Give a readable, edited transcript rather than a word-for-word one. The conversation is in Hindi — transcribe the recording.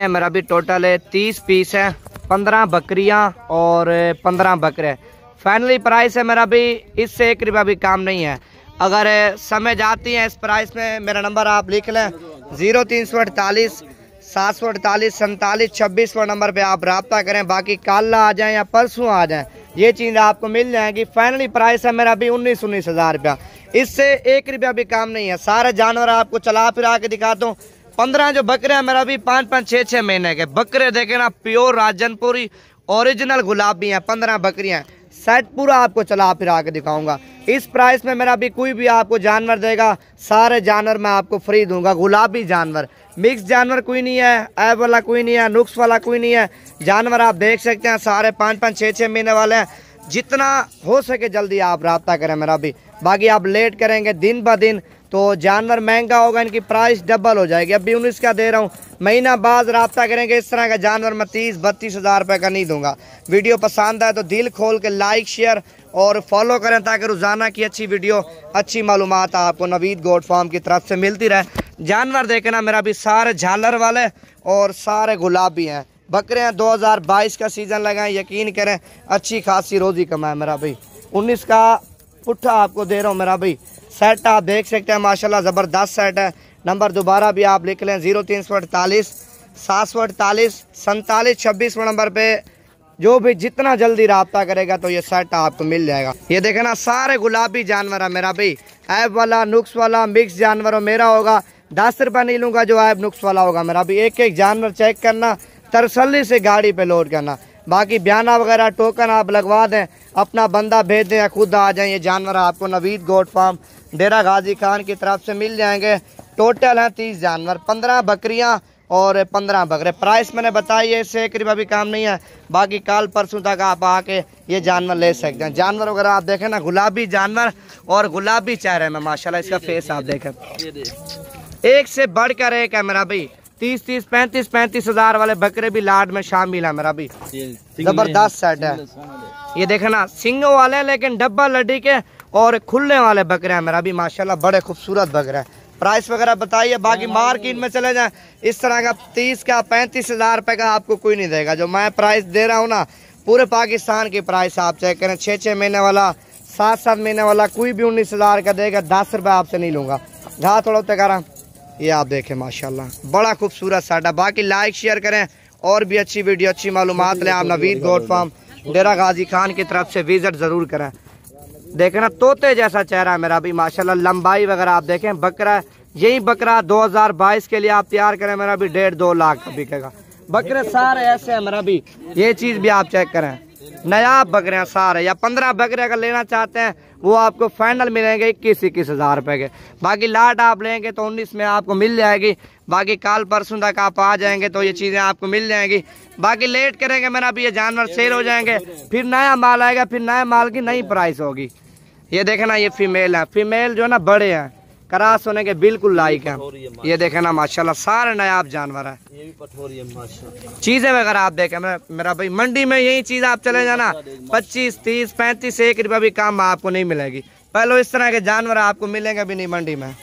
मेरा भी टोटल है 30 पीस है, 15 बकरियां और 15 बकरे। फाइनली प्राइस है मेरा भी, इससे 1 रुपया भी काम नहीं है। अगर समझ आती है इस प्राइस में, मेरा नंबर आप लिख लें 0348 748 47 26 नंबर पे आप रब्ता करें। बाकी कल आ जाएं या परसों आ जाएं, ये चीज़ आपको मिल जाएगी। फाइनली प्राइस है मेरा भी 19 हज़ार रुपया, इससे 1 रुपया भी काम नहीं है। सारे जानवर आपको चला फिरा के दिखाता हूँ। 15 जो बकरे हैं मेरा भी 5-5 6-6 महीने के बकरे, देखे ना, प्योर राजनपुरी ओरिजिनल गुलाबी हैं। 15 बकरियां, सेट पूरा आपको चला फिरा के दिखाऊंगा। इस प्राइस में मेरा भी कोई भी आपको जानवर देगा, सारे जानवर मैं आपको फ्री दूंगा। गुलाबी जानवर, मिक्स जानवर कोई नहीं है, ऐब वाला कोई नहीं है, नुक्स वाला कोई नहीं है। जानवर आप देख सकते हैं सारे 5-5 6-6 महीने वाले हैं। जितना हो सके जल्दी आप रब्ता करें मेरा भी। बाकी आप लेट करेंगे दिन ब दिन तो जानवर महंगा होगा, इनकी प्राइस डबल हो जाएगी। अभी 19 का दे रहा हूँ, महीना बाद रब्ता करेंगे। इस तरह का जानवर मैं 30-32 हज़ार रुपये का नहीं दूंगा। वीडियो पसंद आए तो दिल खोल के लाइक शेयर और फॉलो करें, ताकि रोज़ाना की अच्छी वीडियो, अच्छी मालूमात आपको नवीद गोट फार्म की तरफ से मिलती रहे। जानवर देखना मेरा भी सारे झालर वाले और सारे गुलाबी हैं। बकरे हैं 2022 का सीज़न लगाएं, यकीन करें अच्छी खासी रोज़ी कमाए मेरा भाई। 19 का पुट्ठा आपको दे रहा हूँ मेरा भाई। सेट आप देख सकते हैं माशाल्लाह ज़बरदस्त सेट है। नंबर दोबारा भी आप लिख लें 0348 748 47 26 नंबर पे। जो भी जितना जल्दी रब्ता करेगा तो ये सेट आपको मिल जाएगा। ये देखे ना, सारे गुलाबी जानवर है मेरा भाई। ऐब वाला, नुक्स वाला, मिक्स जानवर मेरा होगा। 10 रुपये नहीं लूँगा जो ऐब नुक्स वाला होगा मेरा भी। एक एक जानवर चेक करना, तसल्ली से गाड़ी पे लोड करना। बाकी बयाना वगैरह टोकन आप लगवा दें, अपना बंदा भेज दें या खुद आ जाएं। ये जानवर आपको नवीद गोट फार्म डेरा गाजी खान की तरफ से मिल जाएंगे। टोटल हैं 30 जानवर, 15 बकरियां और 15 बकरे। प्राइस मैंने बताई है, इससे 1 रुपया भी काम नहीं है। बाकी कल परसों तक आप आके ये जानवर ले सकते हैं। जानवर वगैरह आप देखें ना, गुलाबी जानवर और गुलाबी चेहरे में माशाल्लाह इसका फेस आप देखें, एक से बढ़कर एक है मेरा भाई। 30-30 35-35 हज़ार वाले बकरे भी लाड में शामिल है मेरा भी। जबरदस्त सेट है। ये देखे ना, सिंगों वाले हैं लेकिन डब्बा लड्डी के और खुलने वाले बकरे हैं मेरा भी माशाल्लाह। बड़े खूबसूरत बकरे हैं। प्राइस वगैरह बताइए। बाकी मार्केट में चले जाएं, इस तरह का 30 का 35 हज़ार रुपये का आपको कोई नहीं देगा। जो मैं प्राइस दे रहा हूँ ना, पूरे पाकिस्तान की प्राइस आप चेक करें। 6-6 महीने वाला, 7-7 महीने वाला कोई भी 19 हज़ार का देगा। 10 रुपये आपसे नहीं लूँगा। जहाँ थोड़ा उतर करा, ये आप देखें माशाल्लाह बड़ा खूबसूरत सेट है। बाकी लाइक शेयर करें और भी अच्छी वीडियो, अच्छी मालूमात लें। आप नवीद गोट फार्म डेरा गाजी खान की तरफ से विजिट ज़रूर करें। देखें ना, तोते जैसा चेहरा है मेरा भी माशाल्लाह। लंबाई वगैरह आप देखें। बकरा, यही बकरा 2022 के लिए आप तैयार करें मेरा भी 1.5-2 लाख का बिकेगा। बकरे सारे ऐसे हैं मेरा भी, ये चीज़ भी आप चेक करें। नया बकरे हैं सारे। या 15 बकरे अगर लेना चाहते हैं वो आपको फाइनल मिलेंगे 21-21 हज़ार रुपये के। बाकी लाट आप लेंगे तो 19 में आपको मिल जाएगी। बाकी कल परसों तक आप आ जाएंगे तो ये चीज़ें आपको मिल जाएंगी। बाकी लेट करेंगे मेरा भी, ये जानवर सेल हो जाएंगे, फिर नया माल आएगा, फिर नए माल की नई प्राइस होगी। ये देखे ना, ये फीमेल है। फीमेल जो है ना बड़े हैं, क्रास होने के बिल्कुल लायक हैं। ये देखे ना माशाल्लाह सारे नायाब जानवर है। ये भी पठोरी है माशाल्लाह। चीजें वगैरह आप देखें मेरा भाई, मंडी में यही चीज आप चले जाना 25, 30, 35, 1 रुपया भी काम आपको नहीं मिलेगी। पहले इस तरह के जानवर आपको मिलेंगे भी नहीं मंडी में।